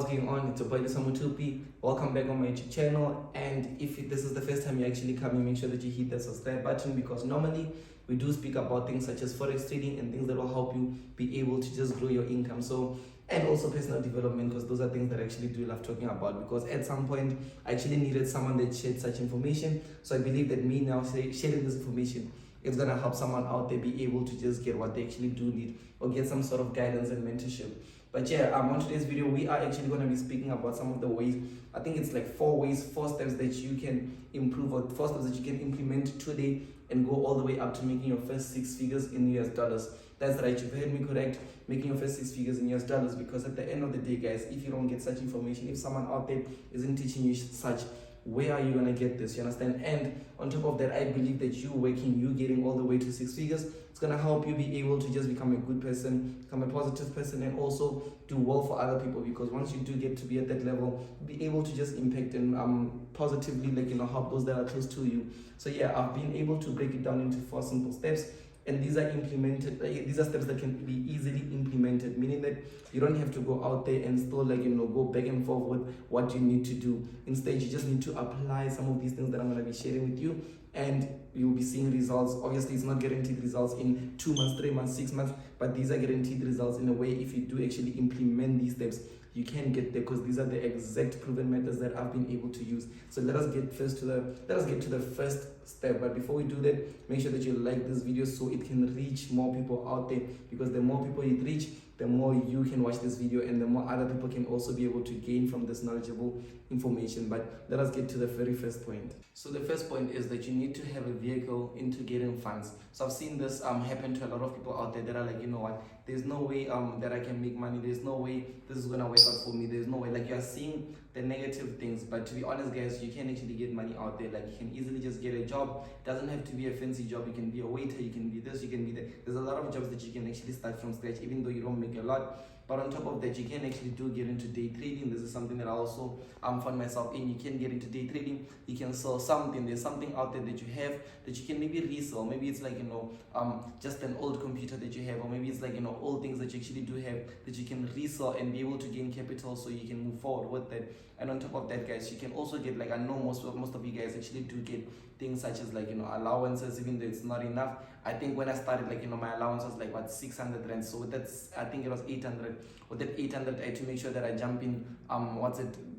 what's going on? It's your boy Lusamutupi. Welcome back on my YouTube channel. And if this is the first time you're actually coming, make sure that you hit that subscribe button, because normally we do speak about things such as forex trading and things that will help you be able to just grow your income. So, and also personal development, because those are things that I actually do love talking about, because at some point I actually needed someone that shared such information. So I believe that me now sharing this information, it's gonna help someone out there be able to just get what they actually do need, or get some sort of guidance and mentorship. But yeah, on today's video, we are actually going to be speaking about some of the ways. I think it's like 4 steps that you can improve, or 4 steps that you can implement today and go all the way up to making your first 6 figures in US dollars. That's right, you've heard me correct, making your first 6 figures in US dollars, because at the end of the day, guys, if you don't get such information, if someone out there isn't teaching you such, where are you going to get this? You understand? And on top of that, I believe that you working, you getting all the way to 6 figures, it's going to help you be able to just become a good person, become a positive person, and also do well for other people. Because once you do get to be at that level, be able to just impact and positively, like, help those that are close to you. So yeah, I've been able to break it down into 4 simple steps. And these are implemented, these are steps that can be easily implemented, meaning that you don't have to go out there and still, like, go back and forth with what you need to do. Instead, you just need to apply some of these things that I'm going to be sharing with you, and you'll be seeing results. Obviously, it's not guaranteed results in 2 months, 3 months, 6 months, but these are guaranteed results in a way. If you do actually implement these steps, you can get there, because these are the exact proven methods that I've been able to use. So let us get to the first step. But before we do that, make sure that you like this video so it can reach more people out there, because the more people it reach, the more you can watch this video, and the more other people can also be able to gain from this knowledgeable information. But let us get to the very first point. So the first point is that you need to have a vehicle into getting funds. So I've seen this happen to a lot of people out there that are like, you know what, there's no way that I can make money, there's no way this is gonna work out for me, there's no way, like, you're seeing the negative things. But to be honest, guys, you can actually get money out there. Like, you can easily just get a job. It doesn't have to be a fancy job. You can be a waiter, you can be this, you can be that. There's a lot of jobs that you can actually start from scratch, even though you don't make a lot. But on top of that, you can actually get into day trading. This is something that I also found myself in. You can get into day trading. You can sell something. There's something out there that you have that you can maybe resell. Maybe it's like, just an old computer that you have, or maybe it's like, old things that you actually do have that you can resell and be able to gain capital so you can move forward with that. And on top of that, guys, you can also get, like, I know most of you guys actually do get things such as, like, allowances, even though it's not enough. I think when I started, like, my allowance was like, what, 600 rand. So that's, I think it was 800. With that 800, I had to make sure that I jump in, I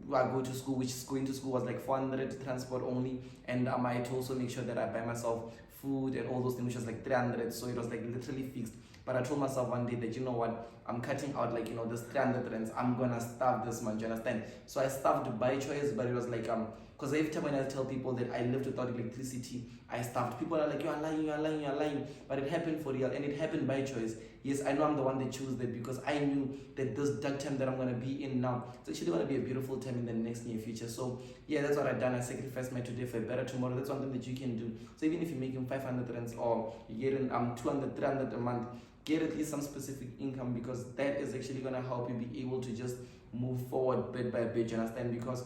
go to school, which going to school was like 400 transport only. And I had to also make sure that I buy myself food and all those things, which was like 300. So it was like literally fixed. But I told myself one day that, you know what, I'm cutting out, like, this 300 rands. I'm gonna starve this month, you understand? So I starved by choice, but it was like, because every time when I tell people that I lived without electricity, I starved. People are like, you are lying, you are lying, you are lying. But it happened for real, and it happened by choice. Yes, I know I'm the one that chose that, because I knew that this dark time that I'm gonna be in now, it's actually gonna be a beautiful time in the next near future. So yeah, that's what I've done. I sacrificed my today for a better tomorrow. That's something that you can do. So even if you're making 500 rands, or you're getting 200, 300 a month, get at least some specific income, because that is actually going to help you be able to just move forward bit by bit, you understand? Because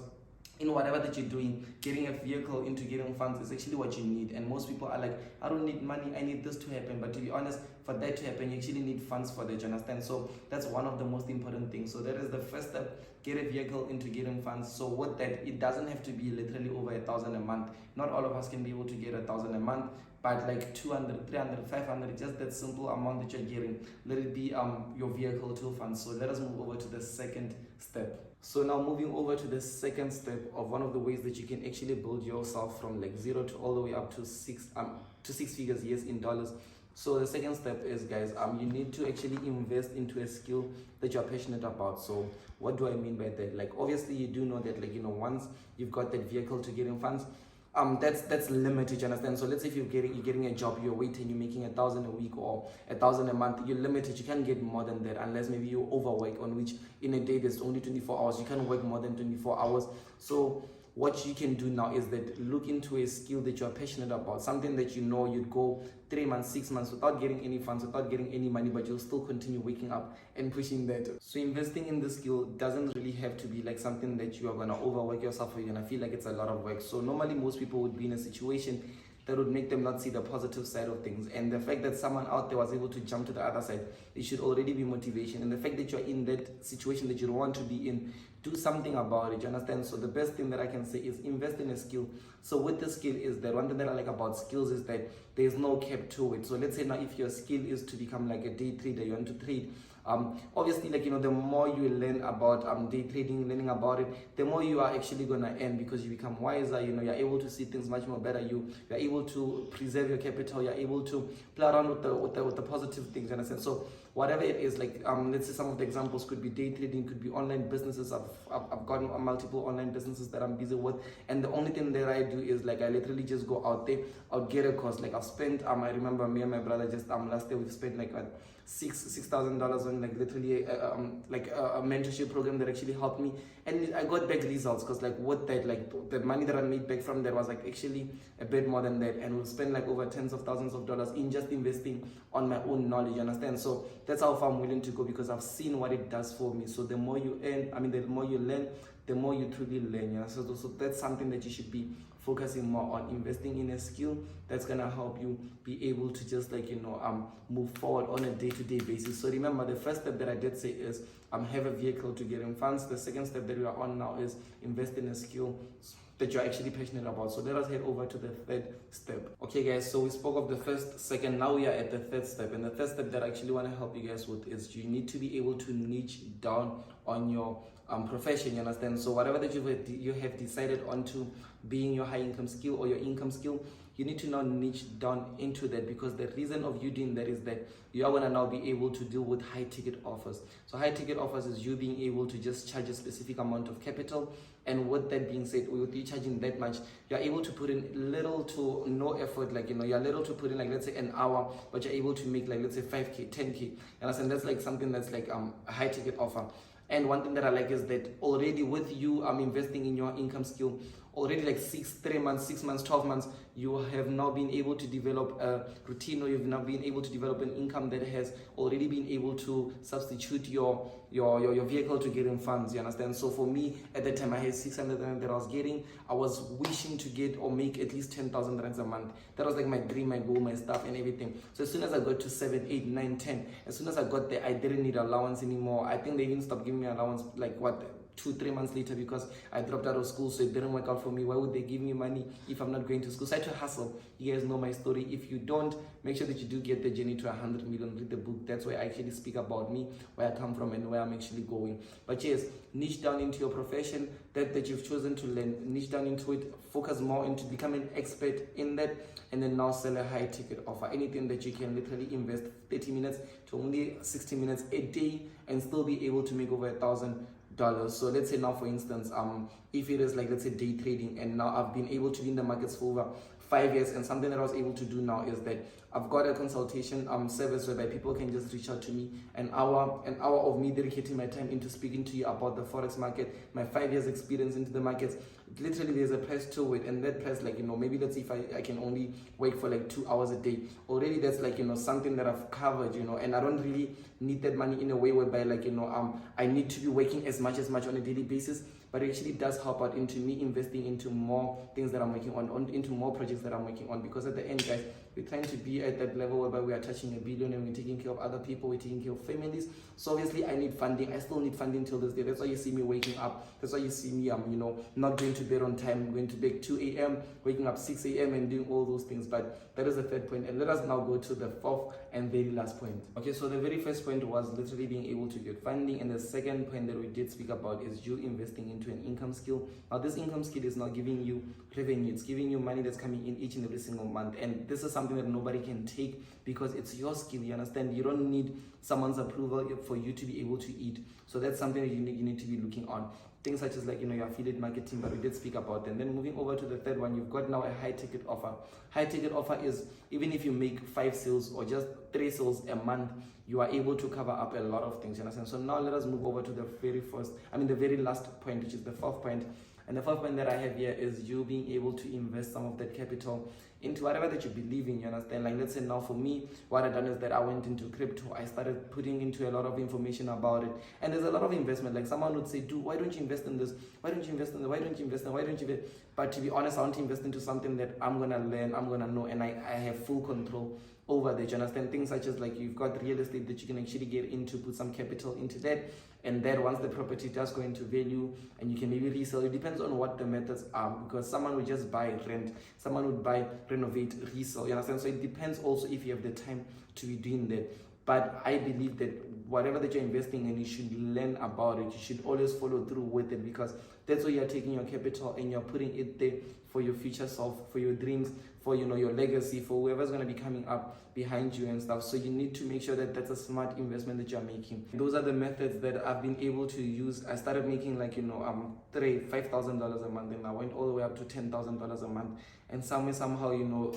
in whatever that you're doing, getting a vehicle into getting funds is actually what you need. And most people are like, I don't need money, I need this to happen. But to be honest, for that to happen, you actually need funds for that, you understand? So that's one of the most important things. So that is the first step. Get a vehicle into getting funds. So with that, it doesn't have to be literally over 1,000 a month. Not all of us can be able to get 1,000 a month, but like 200, 300, 500, just that simple amount that you're getting, let it be your vehicle to funds. So let us move over to the second step. So now moving over to the second step of one of the ways that you can actually build yourself from like 0 to all the way up to 6 figures, yes, in dollars. So the second step is, guys, you need to actually invest into a skill that you're passionate about. So what do I mean by that? Like, obviously you do know that, like, once you've got that vehicle to getting funds, that's limited, you understand? So let's say if you're getting a job, you're waiting, you're making 1,000 a week or 1,000 a month, you're limited. You can't get more than that unless maybe you overwork, on which in a day there's only 24 hours. You can't work more than 24 hours. So what you can do now is that look into a skill that you're passionate about, something that you'd go 3 months, 6 months without getting any funds, without getting any money, but you'll still continue waking up and pushing that. So investing in the skill doesn't really have to be like something that you are going to overwork yourself, or you're going to feel like it's a lot of work. So normally most people would be in a situation that would make them not see the positive side of things. And the fact that someone out there was able to jump to the other side, it should already be motivation. And the fact that you're in that situation that you don't want to be in, do something about it, you understand? So the best thing that I can say is invest in a skill. So with the skill is that one thing that I like about skills is that there's no cap to it. So let's say now if your skill is to become like a day trader, you want to trade, obviously, like, the more you learn about day trading, learning about it, the more you are actually gonna earn, because you become wiser. You're able to see things much more better. You're able to preserve your capital. You're able to play around with the positive things, you understand? So whatever it is, like, let's say some of the examples could be day trading, could be online businesses. I've gotten multiple online businesses that I'm busy with, and the only thing that I do is, like, I literally just go out there, I'll get a course. Like, I've spent I remember me and my brother just last year we've spent like $6,000 on, like, literally a mentorship program that actually helped me, and I got back results, because, like, with that, like, the money that I made back from that was, like, actually a bit more than that, and we'll spend like over tens of thousands of dollars in just investing on my own knowledge, you understand? So that's how far I'm willing to go, because I've seen what it does for me. So the more you earn, the more you learn, the more you truly learn, you know? So that's something that you should be focusing more on, investing in a skill that's gonna help you be able to just, like, move forward on a day-to-day basis. So remember, the first step that I did say is have a vehicle to get in funds. The second step that we are on now is invest in a skill that you're actually passionate about. So let us head over to the third step. Okay guys, so we spoke of the first, second, now we are at the third step. And the third step that I actually want to help you guys with is you need to be able to niche down on your profession, you understand? So whatever that you have decided onto being your high income skill or your income skill, you need to now niche down into that, because the reason of you doing that is that you are going to now be able to deal with high ticket offers. So high ticket offers is you being able to just charge a specific amount of capital, and with that being said, with you charging that much, you're able to put in little to no effort. Like, you're little to put in, like, let's say an hour, but you're able to make, like, let's say 5k, 10k, and that's like something that's like a high ticket offer. And one thing that I like is that already with you investing in your income skill, already like 6 months, 12 months, you have now been able to develop a routine, or you've now been able to develop an income that has already been able to substitute your vehicle to getting funds, you understand? So for me, at that time, I had 600 rand that I was getting. I was wishing to get or make at least 10,000 rands a month. That was like my dream, my goal, my stuff and everything. So as soon as I got to 7, 8, 9, 10, as soon as I got there, I didn't need allowance anymore. I think they even stopped giving me allowance, like, 2-3 months later, because I dropped out of school, so it didn't work out for me. Why would they give me money if I'm not going to school? So I had to hustle. You guys know my story. If you don't, make sure that you do get the journey to 100 million. Read the book. That's where I actually speak about me, where I come from, and where I'm actually going. But yes, niche down into your profession that you've chosen to learn. Niche down into it. Focus more into becoming an expert in that, and then now sell a high ticket offer. Anything that you can literally invest 30 minutes to only 60 minutes a day and still be able to make over $1,000. So let's say now, for instance, if it is like, let's say, day trading, and now I've been able to be in the markets for over 5 years, and something that I was able to do now is that I've got a consultation service whereby people can just reach out to me, an hour of me dedicating my time into speaking to you about the forex market, my 5 years experience into the markets. Literally, there's a price to it, and that price, like, maybe let's see if I can only work for like 2 hours a day. Already that's like, something that I've covered, and I don't really need that money in a way whereby, like, I need to be working as much on a daily basis. But it actually does help out into me investing into more things that I'm working on, into more projects that I'm working on. Because at the end, guys, we're trying to be at that level whereby we are touching $1 billion, and we're taking care of other people, we're taking care of families. So obviously I need funding. I still need funding till this day. That's why you see me waking up. That's why you see me not going to bed on time, going to bed 2 a.m., waking up 6 a.m. and doing all those things. But that is the third point. And let us now go to the fourth and very last point. Okay, so the very first point was literally being able to get funding, and the second point that we did speak about is you investing into an income skill. Now this income skill is not giving you revenue, it's giving you money that's coming in each and every single month, and this is something that nobody can take because it's your skill, you understand? You don't need someone's approval for you to be able to eat. So that's something that you need to be looking on. Things such as, like, your affiliate marketing, but we did speak about them. Then moving over to the third one, you've got now a high ticket offer. High ticket offer is even if you make 5 sales or just 3 sales a month, you are able to cover up a lot of things, you understand? So now let us move over to the very last point, which is the fourth point. And the fourth point that I have here is you being able to invest some of that capital into whatever that you believe in, you understand? Like, let's say now for me, what I've done is that I went into crypto. I started putting into a lot of information about it. And there's a lot of investment. Like, someone would say, dude, why don't you invest in this? Why don't you invest in that? Why don't you invest in that? Why don't you invest? But to be honest, I want to invest into something that I'm going to learn, I'm going to know, and I have full control over there. Do you understand? Things such as like you've got real estate that you can actually get into, put some capital into that, and then once the property does go into value and you can maybe resell, it depends on what the methods are, because someone would just buy, rent, someone would buy, renovate, resell, you understand? So it depends also if you have the time to be doing that. But I believe that whatever that you're investing in, you should learn about it. You should always follow through with it, because that's where you're taking your capital and you're putting it there for your future self, for your dreams, for your legacy, for whoever's going to be coming up behind you and stuff. So you need to make sure that that's a smart investment that you're making. Those are the methods that I've been able to use. I started making like $5,000 a month, and I went all the way up to $10,000 a month. And somehow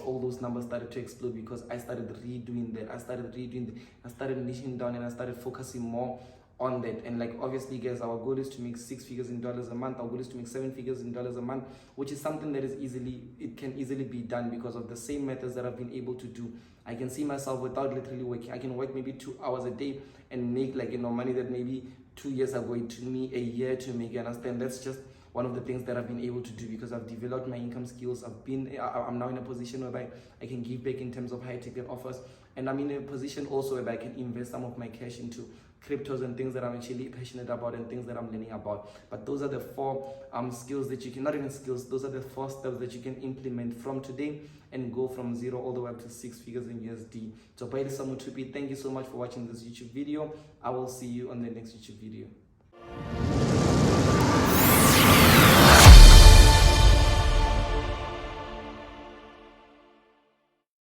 all those numbers started to explode, because I started redoing that. I started niching down, and I started focusing more on that. And like, obviously guys, our goal is to make 6 figures in dollars a month. Our goal is to make 7 figures in dollars a month, which is something that it can easily be done because of the same methods that I've been able to do. I can see myself without literally working. I can work maybe 2 hours a day and make like money that maybe 2 years ago it took me a year to make. You understand? That's just one of the things that I've been able to do, because I've developed my income skills. I'm now in a position whereby I can give back in terms of high ticket offers, and I'm in a position also whereby I can invest some of my cash into cryptos and things that I'm actually passionate about and things that I'm learning about. But those are the 4 skills that you can, not even skills, those are the 4 steps that you can implement from today and go from 0 all the way up to 6 figures in USD. So Baile Samutupi, thank you so much for watching this YouTube video. I will see you on the next YouTube video.